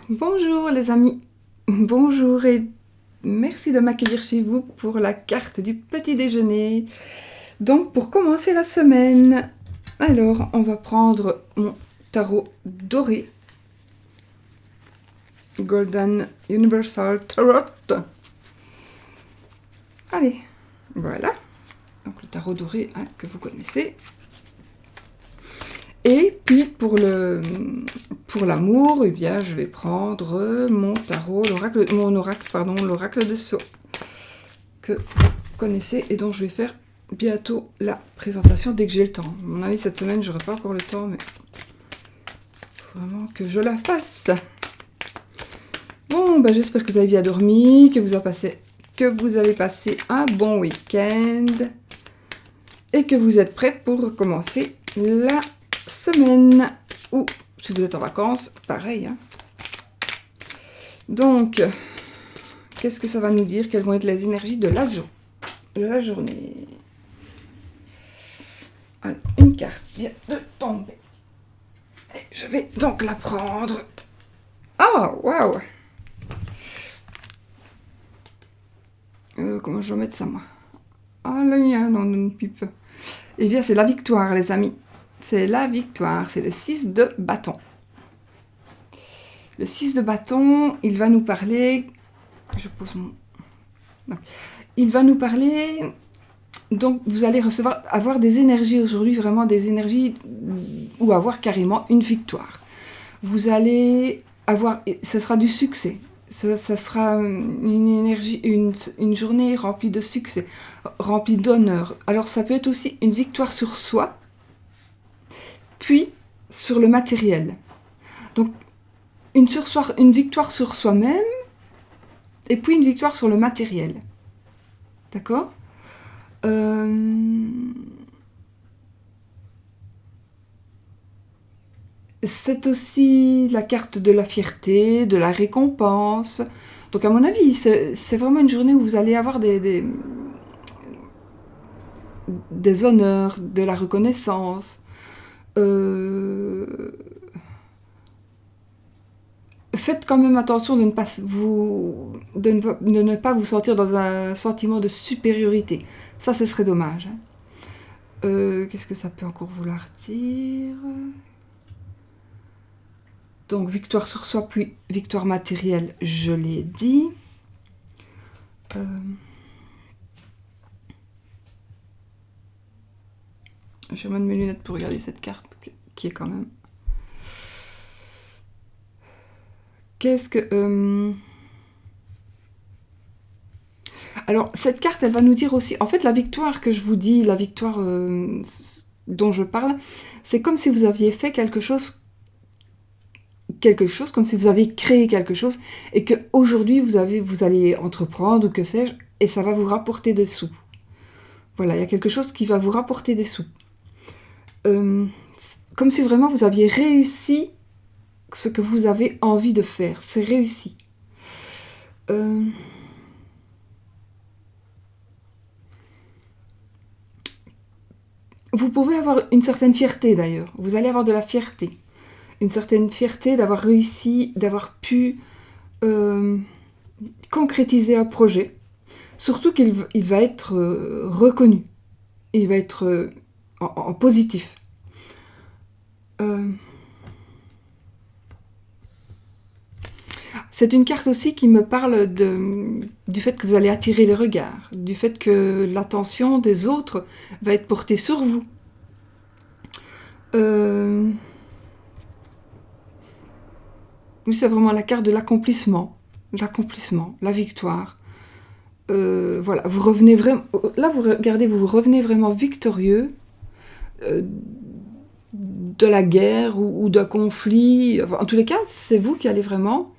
Bonjour les amis, bonjour et merci de m'accueillir chez vous pour la carte du petit déjeuner. Donc pour commencer la semaine, alors on va prendre mon tarot doré, Golden Universal Tarot. Allez, voilà, donc le tarot doré que vous connaissez. Et puis pour l'amour, eh bien, je vais prendre mon tarot, l'oracle de Sceaux, que vous connaissez et dont je vais faire bientôt la présentation dès que j'ai le temps. À mon avis, cette semaine, j'aurai pas encore le temps, mais il faut vraiment que je la fasse. Bon, j'espère que vous avez bien dormi, que vous avez passé un bon week-end et que vous êtes prêts pour recommencer la semaine, ou si vous êtes en vacances, pareil. Donc, qu'est-ce que ça va nous dire? Quelles vont être les énergies de la journée? Alors, une carte vient de tomber. Et je vais donc la prendre. Oh, waouh! Comment je vais mettre ça, moi? Ah, là, il y a une pipe. Eh bien, c'est la victoire, les amis. C'est la victoire, c'est le 6 de bâton. Le 6 de bâton, il va nous parler... Je pose mon... Non. Il va nous parler... Donc, vous allez avoir des énergies aujourd'hui, vraiment des énergies, ou avoir carrément une victoire. Vous allez avoir... Ce sera du succès. Ça sera une énergie, une journée remplie de succès, remplie d'honneur. Alors, ça peut être aussi une victoire sur soi, puis sur le matériel. Donc, une victoire sur soi-même, et puis une victoire sur le matériel. D'accord ? C'est aussi la carte de la fierté, de la récompense. Donc, à mon avis, c'est vraiment une journée où vous allez avoir des honneurs, de la reconnaissance. Faites quand même attention de ne pas vous sentir dans un sentiment de supériorité. Ça, ce serait dommage. Qu'est-ce que ça peut encore vouloir dire? Donc, victoire sur soi, puis victoire matérielle, je l'ai dit. Je vais mettre mes lunettes pour regarder cette carte, qui est quand même... Qu'est-ce que... Alors, cette carte, elle va nous dire aussi... En fait, la victoire que je vous dis, la victoire dont je parle, c'est comme si vous aviez fait quelque chose, comme si vous aviez créé quelque chose, et qu'aujourd'hui, vous allez entreprendre, ou que sais-je, et ça va vous rapporter des sous. Voilà, il y a quelque chose qui va vous rapporter des sous. Comme si vraiment vous aviez réussi ce que vous avez envie de faire. C'est réussi. Vous pouvez avoir une certaine fierté d'ailleurs. Vous allez avoir de la fierté. Une certaine fierté d'avoir réussi, d'avoir pu concrétiser un projet. Surtout qu'il va être reconnu. Il va être en positif. C'est une carte aussi qui me parle du fait que vous allez attirer les regards, du fait que l'attention des autres va être portée sur vous. Oui, c'est vraiment la carte de l'accomplissement, la victoire. Voilà, vous revenez vraiment... Là, vous revenez vraiment victorieux de la guerre ou d'un conflit. Enfin, en tous les cas, c'est vous qui allez vraiment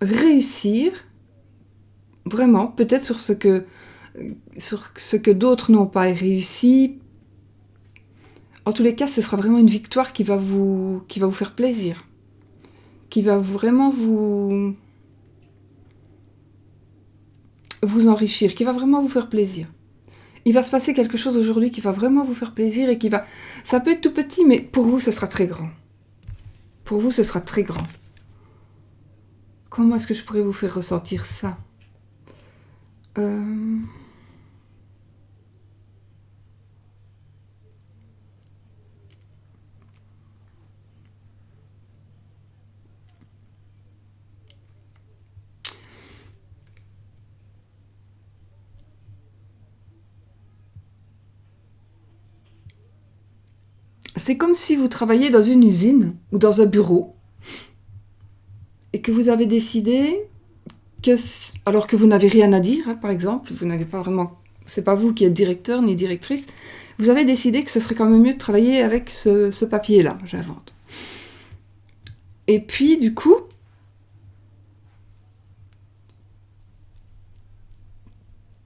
réussir, vraiment, peut-être sur ce que d'autres n'ont pas réussi. En tous les cas, ce sera vraiment une victoire qui va vous faire plaisir, qui va vraiment vous enrichir, qui va vraiment vous faire plaisir. Il va se passer quelque chose aujourd'hui qui va vraiment vous faire plaisir et ça peut être tout petit, mais pour vous, ce sera très grand. Pour vous, ce sera très grand. Comment est-ce que je pourrais vous faire ressentir ça? C'est comme si vous travailliez dans une usine ou dans un bureau et que vous avez décidé que, alors que vous n'avez rien à dire, hein, par exemple, vous n'avez pas vraiment, c'est pas vous qui êtes directeur ni directrice, vous avez décidé que ce serait quand même mieux de travailler avec ce papier-là, j'invente. Et puis, du coup,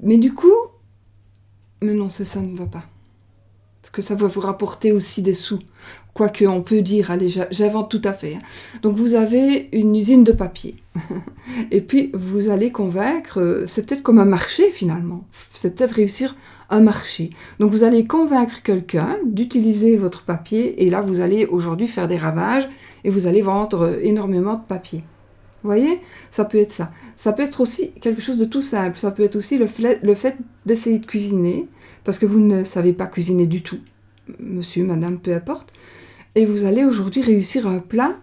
mais non, ça ne va pas. Parce que ça va vous rapporter aussi des sous. Quoique, on peut dire, allez, j'invente tout à fait. Hein. Donc, vous avez une usine de papier. Et puis, vous allez convaincre, c'est peut-être comme un marché finalement. C'est peut-être réussir un marché. Donc, vous allez convaincre quelqu'un d'utiliser votre papier. Et là, vous allez aujourd'hui faire des ravages et vous allez vendre énormément de papier. Vous voyez, ça peut être ça. Ça peut être aussi quelque chose de tout simple. Ça peut être aussi le fait d'essayer de cuisiner, parce que vous ne savez pas cuisiner du tout, monsieur, madame, peu importe. Et vous allez aujourd'hui réussir un plat,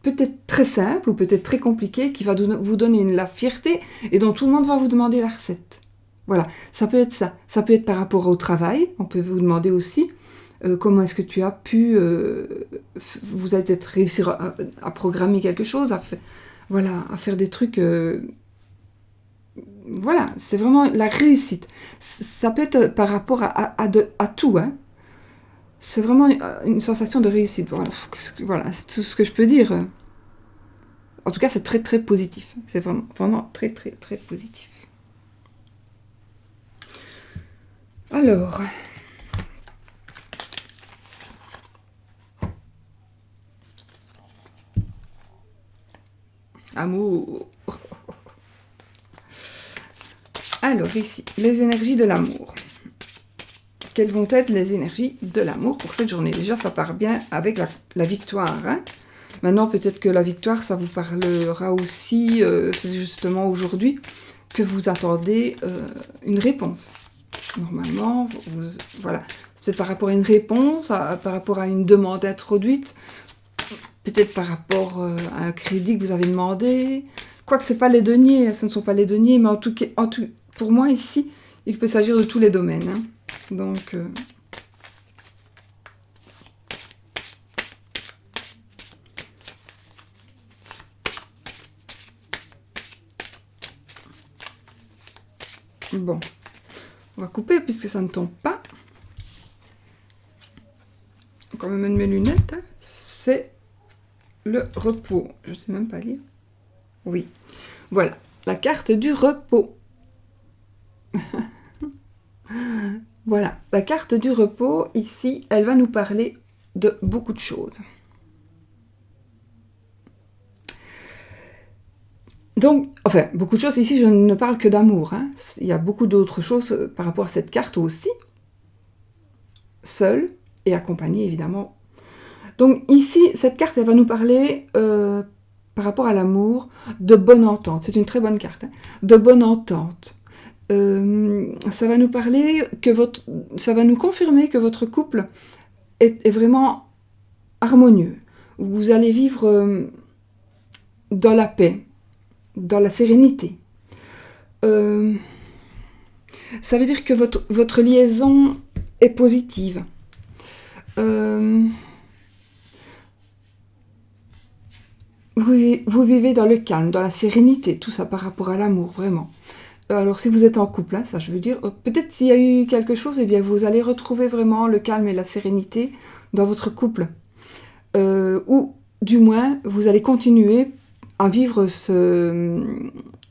peut-être très simple ou peut-être très compliqué, qui va vous donner la fierté et dont tout le monde va vous demander la recette. Voilà, ça peut être ça. Ça peut être par rapport au travail. On peut vous demander aussi comment est-ce que tu as pu... vous allez peut-être réussir à programmer quelque chose, voilà, à faire des trucs... voilà, c'est vraiment la réussite. Ça peut être par rapport à tout, hein. C'est vraiment une sensation de réussite. Voilà, c'est tout ce que je peux dire. En tout cas, c'est très très positif. C'est vraiment, vraiment très très très positif. Alors... Amour. Alors ici, les énergies de l'amour. Quelles vont être les énergies de l'amour pour cette journée? Déjà, ça part bien avec la victoire. Hein. Maintenant, peut-être que la victoire, ça vous parlera aussi, c'est justement aujourd'hui, que vous attendez une réponse. Normalement, voilà. Peut-être par rapport à une réponse, par rapport à une demande introduite, peut-être par rapport à un crédit que vous avez demandé. Quoique ce n'est pas les deniers, ce ne sont pas les deniers, mais en tout, pour moi ici, il peut s'agir de tous les domaines. Hein. Donc, bon, on va couper puisque ça ne tombe pas. Quand même mettre mes lunettes, hein. C'est le repos. Je ne sais même pas lire. Oui, voilà, la carte du repos. Voilà, la carte du repos, ici, elle va nous parler de beaucoup de choses. Donc, enfin, beaucoup de choses, ici, je ne parle que d'amour. Hein. Il y a beaucoup d'autres choses par rapport à cette carte aussi. Seule et accompagnée, évidemment. Donc, ici, cette carte, elle va nous parler, par rapport à l'amour, de bonne entente. C'est une très bonne carte. Hein. De bonne entente. Ça va nous parler ça va nous confirmer que votre couple est vraiment harmonieux. Vous allez vivre dans la paix, dans la sérénité. Ça veut dire que votre liaison est positive. Vous vivez dans le calme, dans la sérénité, tout ça par rapport à l'amour, vraiment. Alors, si vous êtes en couple, hein, ça je veux dire, peut-être s'il y a eu quelque chose, eh bien, vous allez retrouver vraiment le calme et la sérénité dans votre couple. Ou, du moins, vous allez continuer à vivre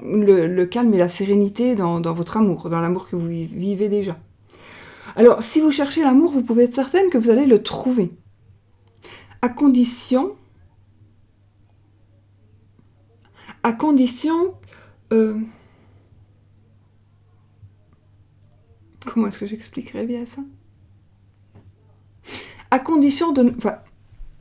le calme et la sérénité dans votre amour, dans l'amour que vous vivez déjà. Alors, si vous cherchez l'amour, vous pouvez être certaine que vous allez le trouver. À condition... comment est-ce que j'expliquerais bien ça? À condition de... Enfin,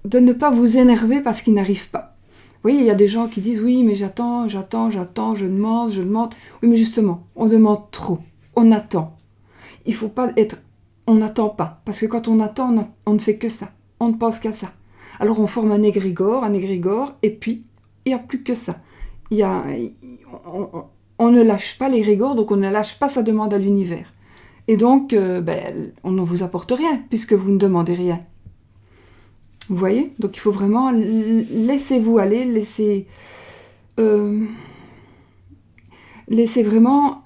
de ne pas vous énerver parce qu'il n'arrive pas. Vous voyez, il y a des gens qui disent « Oui, mais j'attends, je demande. » Oui, mais justement, on demande trop. On attend. Il ne faut pas être... On n'attend pas. Parce que quand on attend, on ne fait que ça. On ne pense qu'à ça. Alors on forme un égrégore, et puis il n'y a plus que ça. On ne lâche pas l'égrégore, donc on ne lâche pas sa demande à l'univers. Et donc, on ne vous apporte rien, puisque vous ne demandez rien. Vous voyez? Donc il faut vraiment laissez-vous aller, laissez vraiment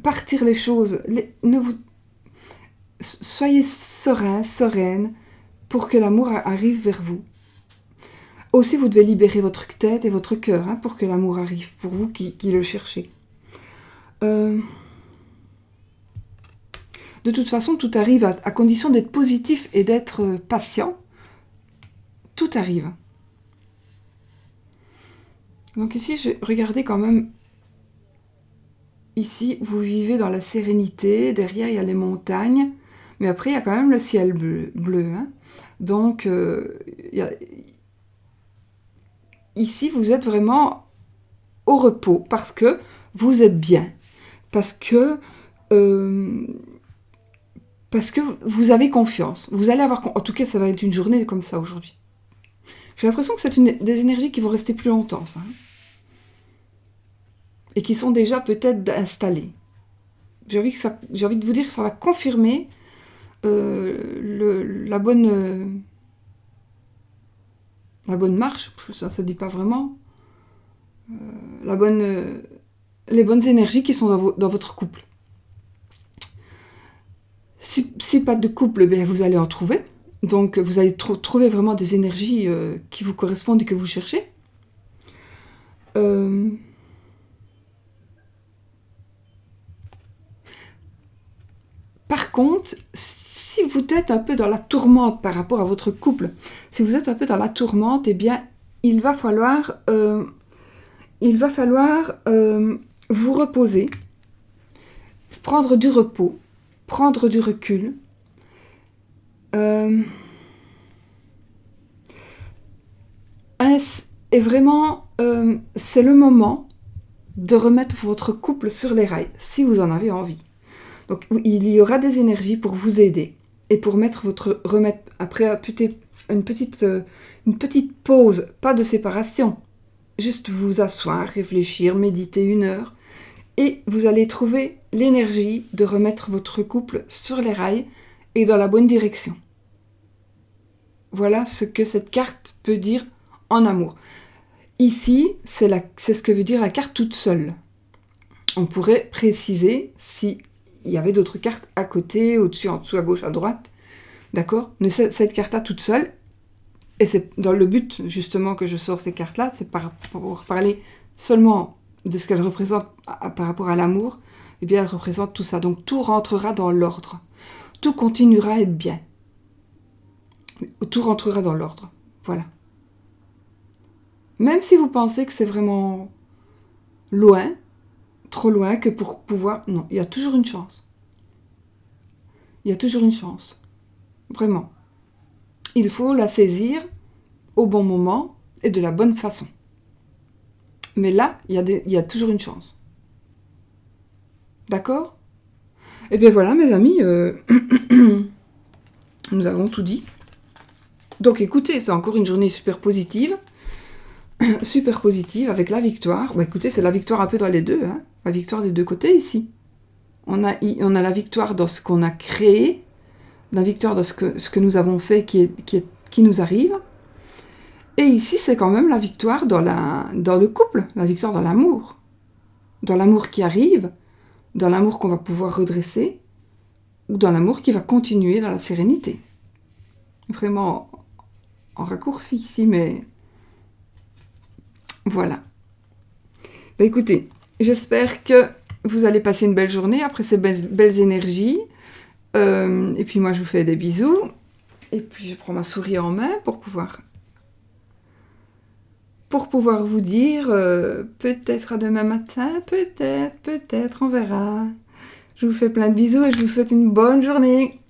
partir les choses. Soyez serein, sereine, pour que l'amour arrive vers vous. Aussi, vous devez libérer votre tête et votre cœur pour que l'amour arrive pour vous qui le cherchez. De toute façon, tout arrive à condition d'être positif et d'être patient. Tout arrive. Donc ici, regardez quand même. Ici, vous vivez dans la sérénité. Derrière, il y a les montagnes. Mais après, il y a quand même le ciel bleu. Donc, ici, vous êtes vraiment au repos parce que vous êtes bien. Parce que vous avez confiance. Vous allez avoir... En tout cas, ça va être une journée comme ça aujourd'hui. J'ai l'impression que c'est des énergies qui vont rester plus longtemps, ça. Et qui sont déjà peut-être installées. J'ai envie de vous dire que ça va confirmer la bonne marche. Ça ne se dit pas vraiment. Les bonnes énergies qui sont dans votre couple. Si pas de couple, vous allez en trouver. Donc, vous allez trouver vraiment des énergies qui vous correspondent et que vous cherchez. Par contre, si vous êtes un peu dans la tourmente par rapport à votre couple, si vous êtes un peu dans la tourmente, eh bien, il va falloir vous reposer, prendre du repos, prendre du recul. Et vraiment, c'est le moment de remettre votre couple sur les rails, si vous en avez envie. Donc, il y aura des énergies pour vous aider et pour remettre après une petite pause, pas de séparation, juste vous asseoir, réfléchir, méditer 1 heure, et vous allez trouver l'énergie de remettre votre couple sur les rails et dans la bonne direction. Voilà ce que cette carte peut dire en amour. Ici, c'est ce que veut dire la carte toute seule. On pourrait préciser si il y avait d'autres cartes à côté, au-dessus, en dessous, à gauche, à droite. D'accord? Mais cette carte-là toute seule, et c'est dans le but justement que je sors ces cartes-là, c'est pour parler seulement de ce qu'elles représentent par rapport à l'amour, eh bien elles représentent tout ça. Donc tout rentrera dans l'ordre. Tout continuera à être bien. Tout rentrera dans l'ordre. Voilà. Même si vous pensez que c'est vraiment loin, trop loin, que pour pouvoir... Non, il y a toujours une chance. Il y a toujours une chance. Vraiment. Il faut la saisir au bon moment et de la bonne façon. Mais là, il y a toujours une chance. D'accord? Eh bien voilà, mes amis, nous avons tout dit. Donc écoutez, c'est encore une journée super positive, avec la victoire. Bah, écoutez, c'est la victoire un peu dans les deux, la victoire des deux côtés ici. On a la victoire dans ce qu'on a créé, la victoire dans ce que nous avons fait qui nous arrive. Et ici, c'est quand même la victoire dans le couple, la victoire dans l'amour. Dans l'amour qui arrive, dans l'amour qu'on va pouvoir redresser, ou dans l'amour qui va continuer dans la sérénité. Vraiment en raccourci ici, mais voilà. Bah, écoutez, j'espère que vous allez passer une belle journée après ces belles énergies. Et puis moi, je vous fais des bisous. Et puis, je prends ma souris en main pour pouvoir vous dire peut-être à demain matin, peut-être, on verra. Je vous fais plein de bisous et je vous souhaite une bonne journée.